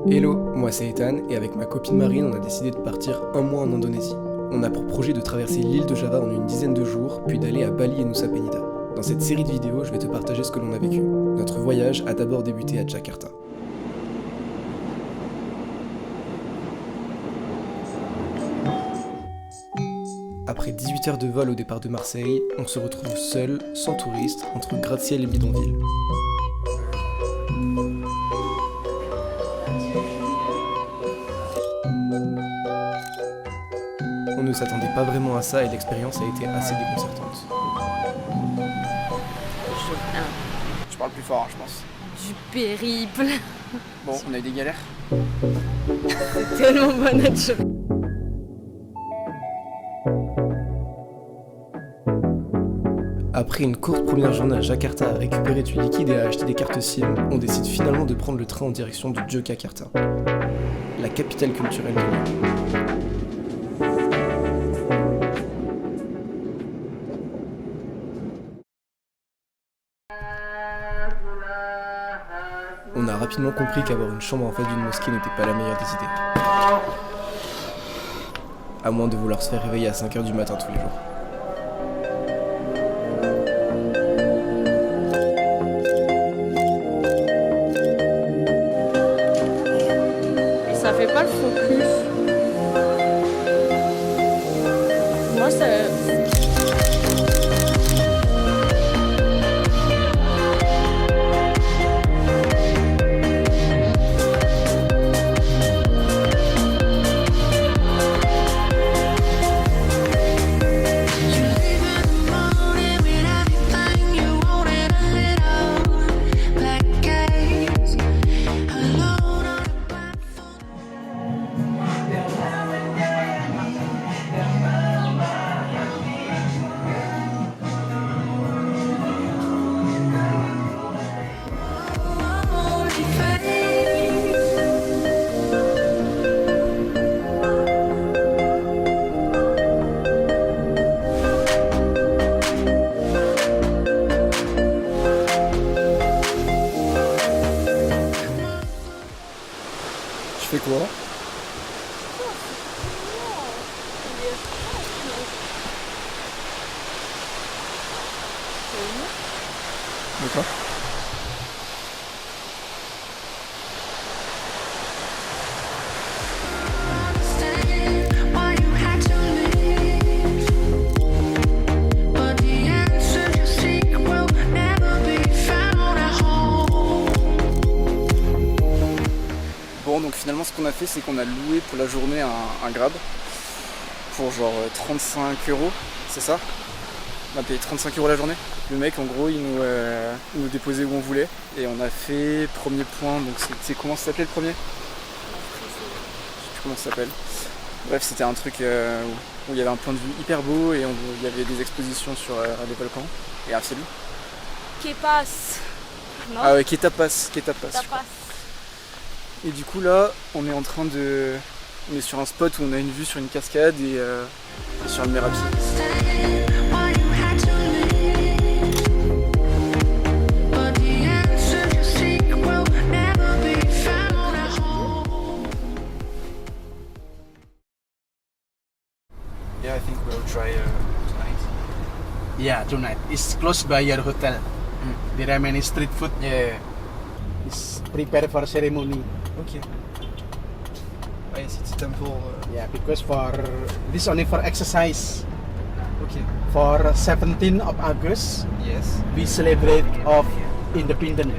Hello, moi c'est Ethan et avec ma copine Marine on a décidé de partir un mois en Indonésie. On a pour projet de traverser l'île de Java en une dizaine de jours, puis d'aller à Bali et Nusa Penida. Dans cette série de vidéos, je vais te partager ce que l'on a vécu. Notre voyage a d'abord débuté à Jakarta. Après 18 heures de vol au départ de Marseille, on se retrouve seul, sans touristes, entre gratte-ciel et bidonville. On ne s'attendait pas vraiment à ça et l'expérience a été assez déconcertante. Je parle plus fort, je pense. Du périple. Bon, on a eu des galères. C'est tellement bon notre chose. Après une courte première journée à Jakarta à récupérer du liquide et à acheter des cartes SIM, on décide finalement de prendre le train en direction de Yogyakarta, la capitale culturelle de l'île. On a rapidement compris qu'avoir une chambre en face d'une mosquée n'était pas la meilleure des idées. À moins de vouloir se faire réveiller à 5h du matin tous les jours. Ça fait pas le focus. Moi ça... Tu fais quoi? D'accord. Bon, donc finalement, ce qu'on a fait, c'est qu'on a loué pour la journée un Grab pour genre 35 €, c'est ça? On a payé 35 € la journée. Le mec, en gros, il nous déposait où on voulait. Et on a fait premier point, donc c'est comment ça s'appelait le premier? Je sais plus comment ça s'appelle. Bref, c'était un truc où il y avait un point de vue hyper beau et il y avait des expositions sur des volcans et un ciel. Kepas. Non. Ah ouais, Ketapas. Tapas. Et du coup là, on est sur un spot où on a une vue sur une cascade et sur une mer à pied. Yeah, I think we'll try tonight. Yeah, tonight. It's close by your hotel. There are many street food. Yeah. It's prepared for ceremony. Okay. I see the temple. Yeah, because for this only for exercise. Okay. For 17th of August, Yes. we celebrate of independence.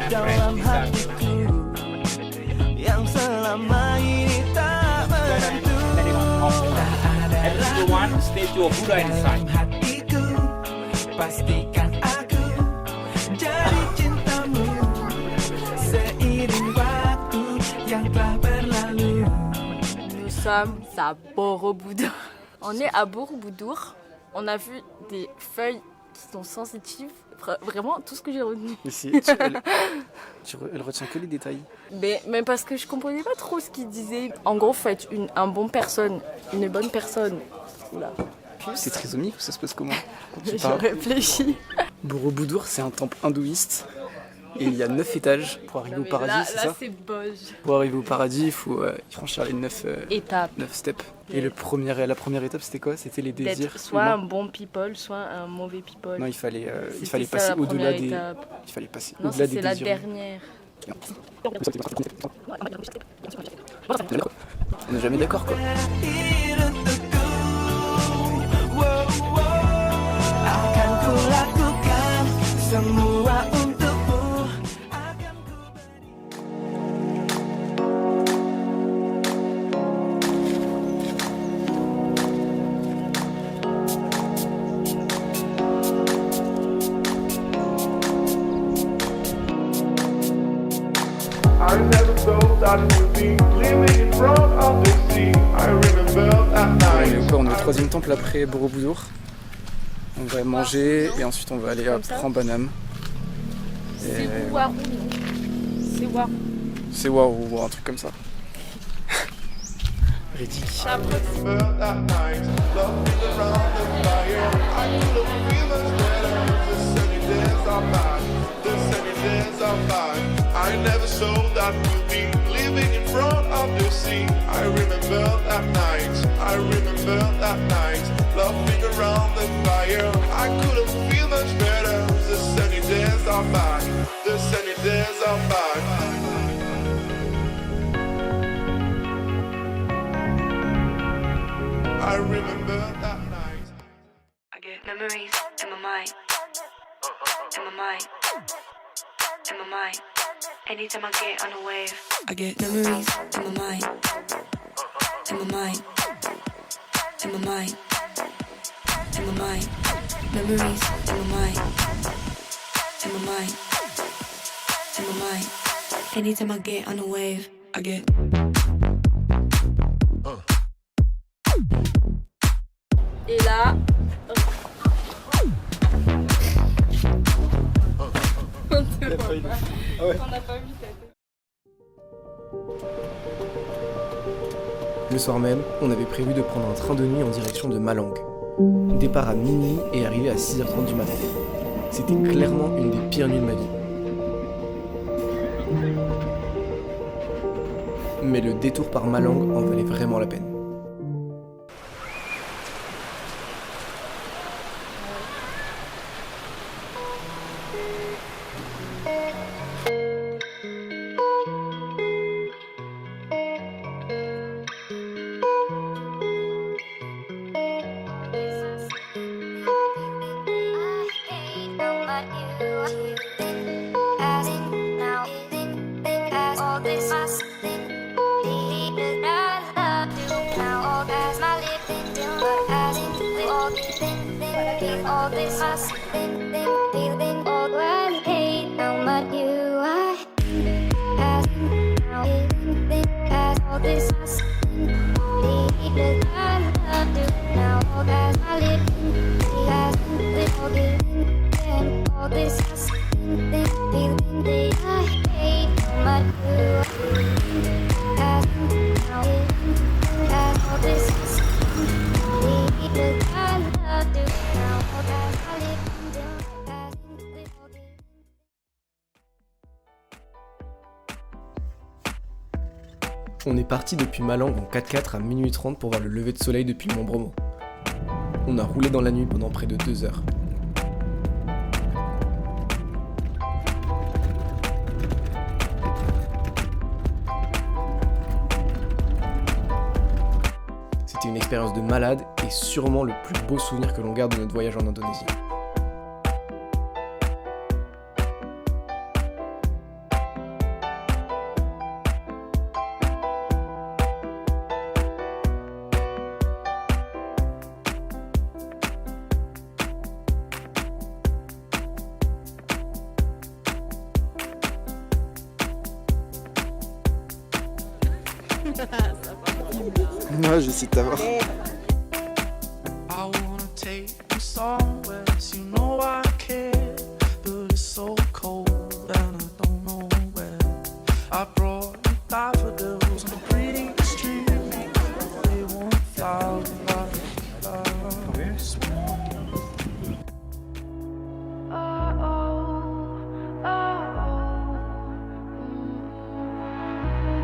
Dalam hatiku yang selama ini tak menentu. Everyone, statue of Buddha inside. Dalam hatiku pastikan aku jadi cintamu seiring waktu yang telah berlalu. Nous sommes à Borobudur. On est à Borobudur. On a vu des feuilles qui sont sensitives. Vraiment, tout ce que j'ai retenu. Ici, elle retient que les détails. Mais parce que je comprenais pas trop ce qu'il disait. En gros, faut être une bonne personne. Oula. C'est trisomique ou ça se passe comment quand tu Je parles? réfléchis. Borobudur, c'est un temple hindouiste. Et il y a 9 étages pour arriver au paradis, c'est là ça? c'est Boj. Pour arriver au paradis, il faut franchir les 9 Étape. steps. Et la première étape, c'était quoi? C'était les désirs. D'être soit humains. un bon people, soit un mauvais people. Non, il fallait C'était passer ça, la au-delà première des. étape. Il fallait passer Non, au-delà ça, des c'est la désirs. dernière. On n'est jamais d'accord quoi. Akan ku lakukan semua untukmu. Akan ku I never thought that would be living in front of the sea. I remember that night. On est au troisième temple après Borobudur. On va manger et ensuite on va aller à Comme ça Prambanam. C'est Warou, non? C'est Warou. C'est waouh ou un truc comme ça. Ridicule. Remember that night, loving around the fire. I couldn't feel much better. The sunny days are back. The sunny days are back. I never saw that would be living in front of the sea. I remember that night. I remember that night, loving around the fire. I couldn't feel much better. The sunny days are back. The sunny days are back. I remember that night. I get memories in my mind. In my mind. In my mind. Anytime I get on a wave, I get memories in my mind. In my mind. In my mind. In my mind. Memories in my mind. In my mind. In my mind. Anytime I get on a wave, I get. Et là. On n'a pas vu ta tête. Le soir même, on avait prévu de prendre un train de nuit en direction de Malang. Départ à minuit et arrivé à 6h30 du matin. C'était clairement une des pires nuits de ma vie. Mais le détour par Malang en valait vraiment la peine. All this us feeling all when hate how much you are as now as all this us feeling now as my living as all this us feeling I hate how much you as now as all this us feeling On est parti depuis Malang en 4x4 à minuit 30 pour voir le lever de soleil depuis Mont Bromo. On a roulé dans la nuit pendant près de 2 heures. C'était une expérience de malade et sûrement le plus beau souvenir que l'on garde de notre voyage en Indonésie. Moi, j'essaie de t'avoir. I wanna take Southwest. You know I care, but it's so cold and I don't know where. I brought you daffodils on a pretty street. They won't flower this morning.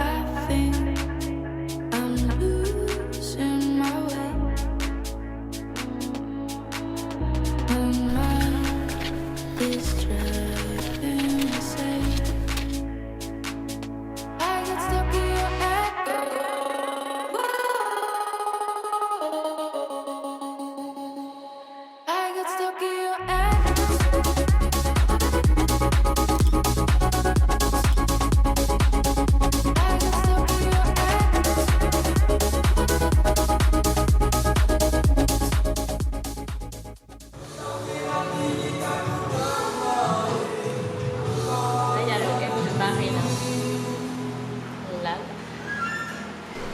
I think I'm losing my way. My mind is driving me insane. I got stuck in your I got stuck in your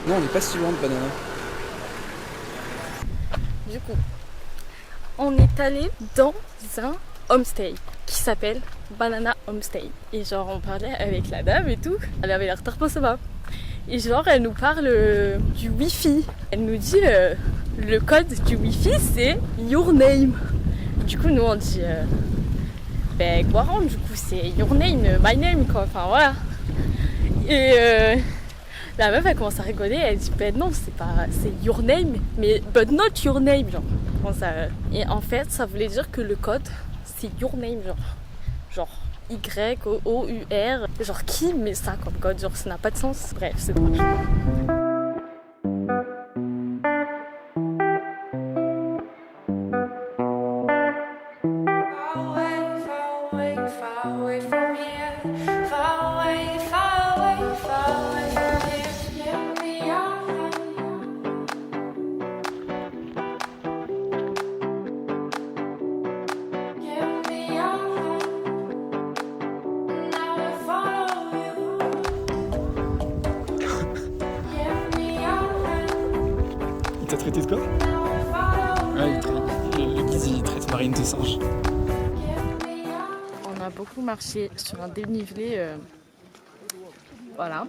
Non, on n'est pas si loin de Banana. Du coup, on est allé dans un homestay qui s'appelle Banana Homestay. Et genre, on parlait avec la dame et tout. Elle avait l'air trop sympa. Et genre, elle nous parle du Wi-Fi. Elle nous dit le code du Wi-Fi, c'est your name. Du coup, nous, on dit ben, Guaran, du coup, c'est your name, my name, quoi. Enfin, voilà. Et la meuf, elle commence à rigoler. Elle dit, ben non, c'est your name, mais but not your name, genre. Comment ça, et en fait, ça voulait dire que le code, c'est your name, genre Y-O-U-R. Genre, qui met ça comme code? Genre, ça n'a pas de sens. Bref, c'est drôle. Il t'a traité de quoi? Le guise, il traite Marine de singe. On a beaucoup marché sur un dénivelé. Voilà,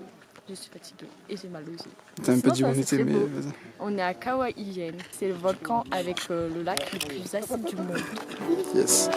je suis fatiguée et j'ai mal aux yeux. T'as même pas Sinon, dit où on ça, c'est était, très mais beau. vas-y. On est à Kawaiian. C'est le volcan avec le lac le plus acide du monde. Yes.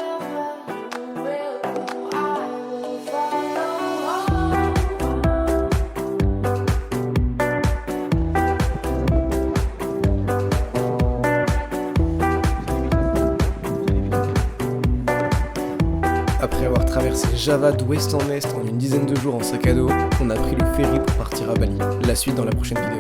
Après avoir traversé Java d'ouest en est en une dizaine de jours en sac à dos, on a pris le ferry pour partir à Bali. La suite dans la prochaine vidéo.